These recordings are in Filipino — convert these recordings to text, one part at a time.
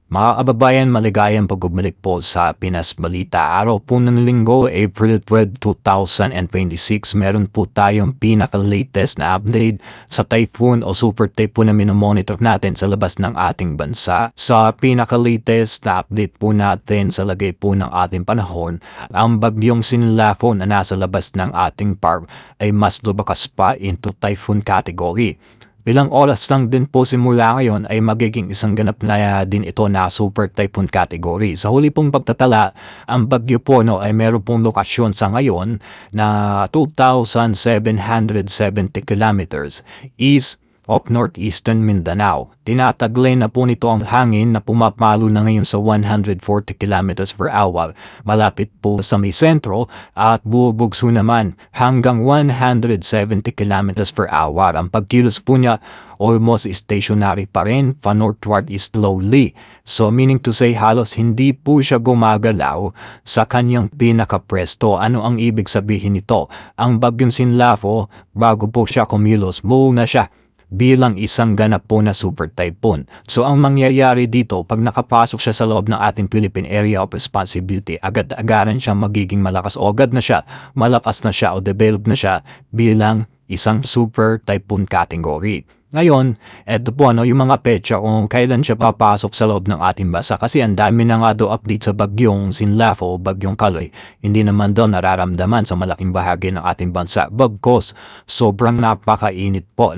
Mga kababayan, maligayang pagbabalik po sa Pinas Balita. Araw po ng Linggo, April 12, 2026. Meron po tayong pinaka-latest na update sa typhoon o super typhoon na minomonitor natin sa labas ng ating bansa. Sa pinaka-latest na update po natin sa lagay po ng ating panahon, ang bagyong Sinlafo na nasa labas ng ating park ay mas lumakas pa into typhoon category. Ilang oras lang din po simula ngayon ay magiging isang ganap na din ito na super typhoon category. Sa huli pong pagtatala, ang bagyo po ay meron pong lokasyon sa ngayon na 2,770 kilometers east of northeastern Mindanao. Tinataglay na po nito ang hangin na pumapalo na ngayon sa 140 kilometers per hour malapit po sa may sentro at bubugso naman hanggang 170 kilometers per hour. Ang pagkilos po niya almost stationary pa rin, pa northward is slowly. So meaning to say halos hindi po siya gumagalaw sa kanyang pinakapwesto. Ano ang ibig sabihin nito? Ang bagyong Sinlafo, bago po siya kumilos, muna siya bilang isang ganap po na super typhoon. So ang mangyayari dito, pag nakapasok siya sa loob ng ating Philippine Area of Responsibility, agad-agaran siya magiging malakas o agad na siya, malakas na siya o develop na siya bilang isang super typhoon category. Ngayon, eto po yung mga petsa kung kailan siya papasok sa loob ng ating bansa kasi ang dami na nga daw update sa bagyong Sinlafo o bagyong Kaloy. Hindi naman daw nararamdaman sa malaking bahagi ng ating bansa. Bagkos, sobrang napakainit po,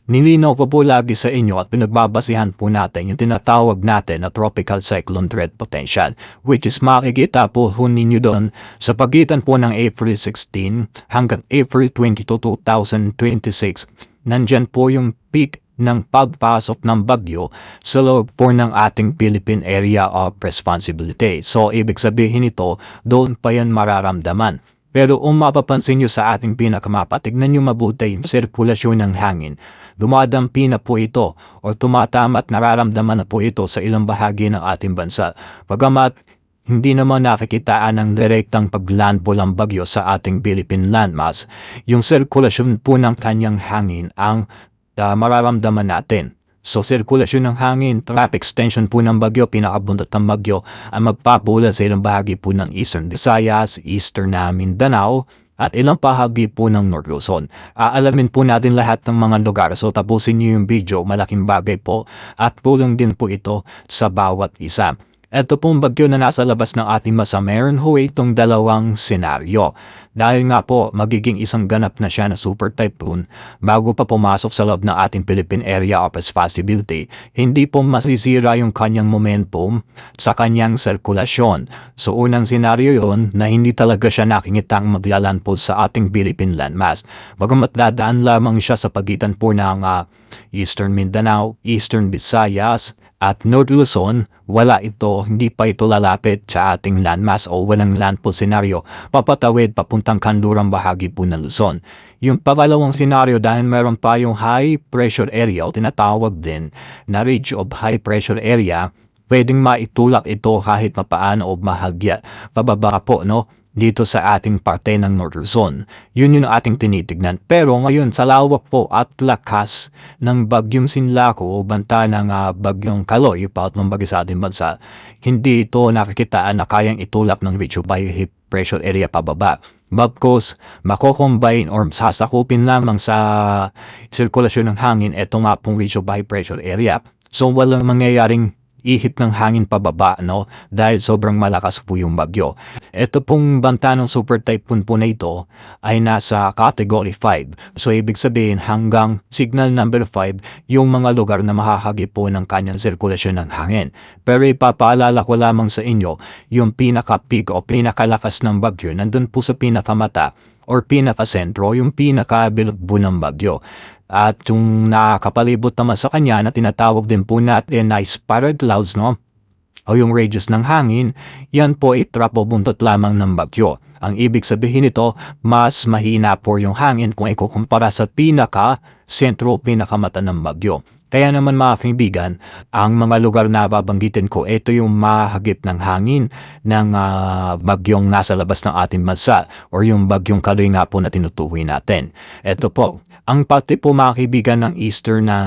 Nilinaw ko po lagi sa inyo at pinagbabasihan po natin yung tinatawag natin na tropical cyclone threat potential, which is makikita po ninyo doon sa pagitan po ng April 16 hanggang April 22, 2026. Nandyan po yung peak ng pagpasok ng bagyo sa loob po ng ating Philippine Area of Responsibility. So, ibig sabihin ito, doon pa yan mararamdaman. Pero mapapansin nyo sa ating pinakamapa, tignan nyo mabuti yung sirkulasyon ng hangin. Dumadampi na po ito o tumatama at nararamdaman na po ito sa ilang bahagi ng ating bansa. Bagamat hindi naman nakikitaan ng direktang paglandfall ang bagyo sa ating Philippine landmass, yung sirkulasyon po ng kanyang hangin ang mararamdaman natin. So, sirkulasyon ng hangin, trap extension po ng bagyo, pinakabundot ng bagyo, ang magpapula sa ilang bahagi po ng Eastern Visayas, Eastern na Mindanao, at ilang bahagi po ng North Luzon. Aalamin po natin lahat ng mga lugar. So, tapusin niyo yung video, malaking bagay po, at tulong din po ito sa bawat isa. Ito pong bagyo na nasa labas ng ating masa, meron ho itong dalawang senaryo. Dahil nga po, magiging isang ganap na siya na super typhoon bago pa pumasok sa loob ng ating Philippine Area of Responsibility, hindi po masisira yung kanyang momentum sa kanyang sirkulasyon. So unang senaryo yon na hindi talaga siya nakikitang maglalandfall sa ating Philippine landmass. Bagamat dadaan lamang siya sa pagitan po ng Eastern Mindanao, Eastern Visayas, at North Luzon, hindi pa ito lalapit sa ating landmass o walang landfall scenario, papatawid papuntang kanlurang bahagi po ng Luzon. Yung pangalawang scenario, dahil meron pa yung high pressure area o tinatawag din na ridge of high pressure area, pwedeng maitulak ito kahit mapaano o mahagya pababa po, dito sa ating parte ng North Luzon. Yun yung ating tinitignan. Pero ngayon, sa lawak po at lakas ng bagyong Sinlafo o banta ng bagyong Kaloy, pangatlong bagyo sa ating bansa, hindi ito nakikitaan na kayang itulak ng ridge of high pressure area pababa. Bagkos, makocombine or sasakupin lamang sa sirkulasyon ng hangin ito nga pong ridge of high pressure area. So, walang mangyayaring ihip ng hangin pababa, dahil sobrang malakas po yung bagyo. Ito pong banta ng super typhoon po na ito ay nasa category 5. So, ibig sabihin hanggang signal number 5 yung mga lugar na makakagip po ng kanyang sirkulasyon ng hangin. Pero ipapaalala ko lamang sa inyo, yung pinaka-peak o pinakalakas ng bagyo nandun po sa pinakamata or pinaka-sentro, yung pinakabilog po ng bagyo. At yung nakapalibot naman sa kanya na tinatawag din po natin na spiral clouds, o yung radius ng hangin, yan po trap o buntot lamang ng bagyo. Ang ibig sabihin nito, mas mahina po yung hangin kung ikukumpara sa pinaka-sentro, pinakamata ng bagyo. Kaya naman mga kaibigan, ang mga lugar na babanggitin ko, ito yung mahagip ng hangin ng bagyong nasa labas ng ating bansa or yung bagyong Kaloy nga po na tinutukoy natin. Ito po, ang pati po mga kaibigan ng Eastern na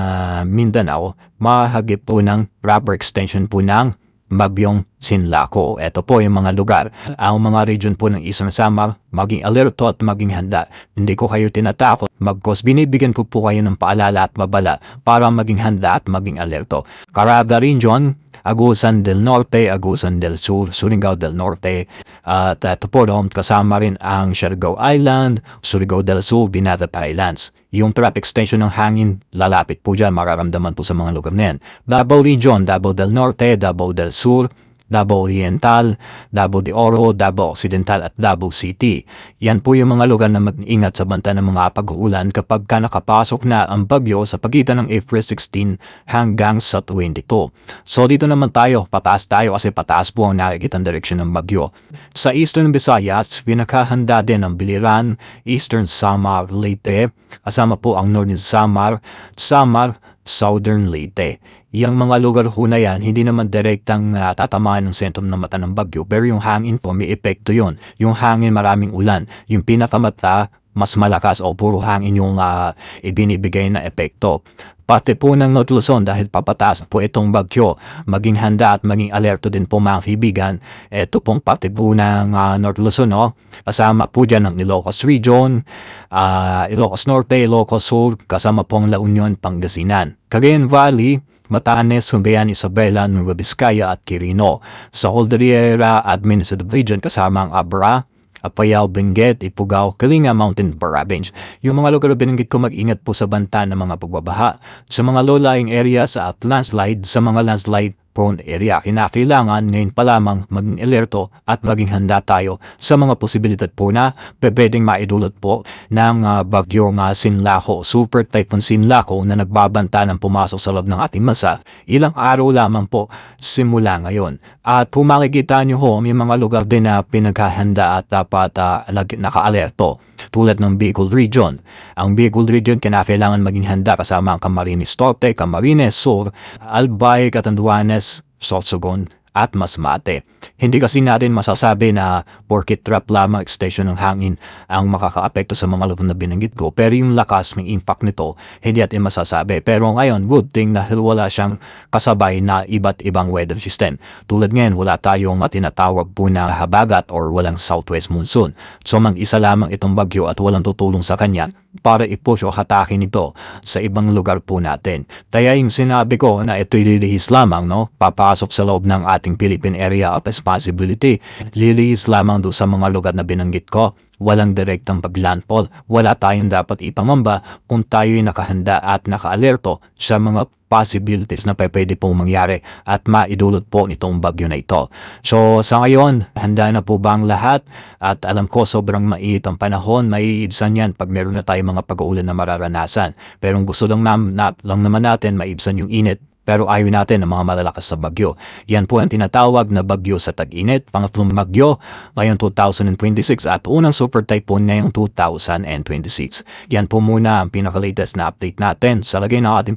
Mindanao, mahagip po ng rubber extension po ng Bagyong Sinlaco. Ito po yung mga lugar. Ang mga region po ng Eastern Samar, maging alerto at maging handa. Hindi ko kayo tinatakot, bagkos binibigyan ko po kayo ng paalala at babala para maging handa at maging alerto. Caraga Region, Agusan del Norte, Agusan del Sur, Surigao del Norte, at ito po kasama rin ang Siargao Island, Surigao del Sur, Binata Islands. Yung traffic extension ng hangin, lalapit po dyan, mararamdaman po sa mga lugar na yan. Davao Region, Davao del Norte, Davao del Sur, Davao Oriental, Davao de Oro, Davao Occidental at Davao City. Yan po yung mga lugar na mag-ingat sa banta ng mga pag-uulan kapag ka nakapasok na ang bagyo sa pagitan ng April 16 hanggang sa 22. So dito naman tayo, pataas tayo kasi pataas po ang nakikitang direksyon ng bagyo. Sa Eastern Visayas, pinakahanda din ang Biliran, Eastern Samar, Leyte, kasama po ang Northern Samar, Southern Leyte. Yang mga lugar ho na yan, hindi naman direktang tatamaan ng sentrum ng mata ng bagyo, pero yung hangin po, may epekto yon. Yung hangin, maraming ulan. Yung pinakamata, mas malakas o puro hangin yung ibinibigay na epekto. Pati po ng North Luzon dahil papataas po itong bagyo, maging handa at maging alerto din po mga kaibigan. Ito pong pati po ng North Luzon, no? Kasama po dyan ng Ilocos Region, Ilocos Norte, Ilocos Sur, kasama pong La Union, Pangasinan. Cagayan Valley, Batanes, Cagayan, Isabela, Nueva Vizcaya at Quirino. Sa Cordillera Administrative Region kasama ang Abra, Apayao, Benguet, Ifugao, Kalinga Mountain Province. Yung mga lugar na binanggit ko, mag-ingat po sa banta ng mga pagbabaha. Sa mga low-lying areas at landslide, sa mga landslide prone area, kinakailangan ngayon pa lamang maging alerto at maging handa tayo sa mga posibilidad po na pwedeng maidulot po ng bagyong Sinlaco, Super Typhoon Sinlaco na nagbabanta ng pumasok sa loob ng ating bansa ilang araw lamang po simula ngayon. At kung makikita nyo ho, may mga lugar din na pinaghahanda at dapat naka-alerto tulad ng Bicol Region. Ang Bicol Region kinakailangan maging handa kasama ang Camarines Norte, Camarines Sur, Albay, Catanduanes, Sorsogon at Masbate. Hindi kasi natin masasabi na porket trap lamang extension ng hangin ang makakaapekto sa mga lugar na binanggit ko, pero yung lakas ng impact nito hindi natin masasabi. Pero ngayon, good thing dahil wala siyang kasabay na iba't ibang weather system. Tulad ngayon, wala tayong tinatawag po na habagat or walang southwest monsoon. So mag-isa lamang itong bagyo at walang tutulong sa kanya para i-push o hatakin ito sa ibang lugar po natin. Kaya yung sinabi ko na ito'y lilihis lamang, no? Papasok sa loob ng ating Philippine Area of Responsibility. Lilihis lamang doon sa mga lugar na binanggit ko. Walang direktang paglandfall. Wala tayong dapat ipangamba kung tayo'y nakahanda at naka-alerto sa mga possibilities na pwede pong mangyari at maidulot po nitong bagyo na ito. So sa ngayon, handa na po ba ang lahat? At alam ko sobrang mainit ang panahon, maiibsan yan pag meron na tayong mga pag-uulan na mararanasan. Pero gusto lang naman natin maibsan yung init. Pero ayaw natin ng mga malalakas sa bagyo. Yan po ang tinatawag na bagyo sa tag-init, pangatlong bagyo ngayong 2026 at unang super typhoon ngayong 2026. Yan po muna ang pinaka-latest na update natin sa lagay ng ating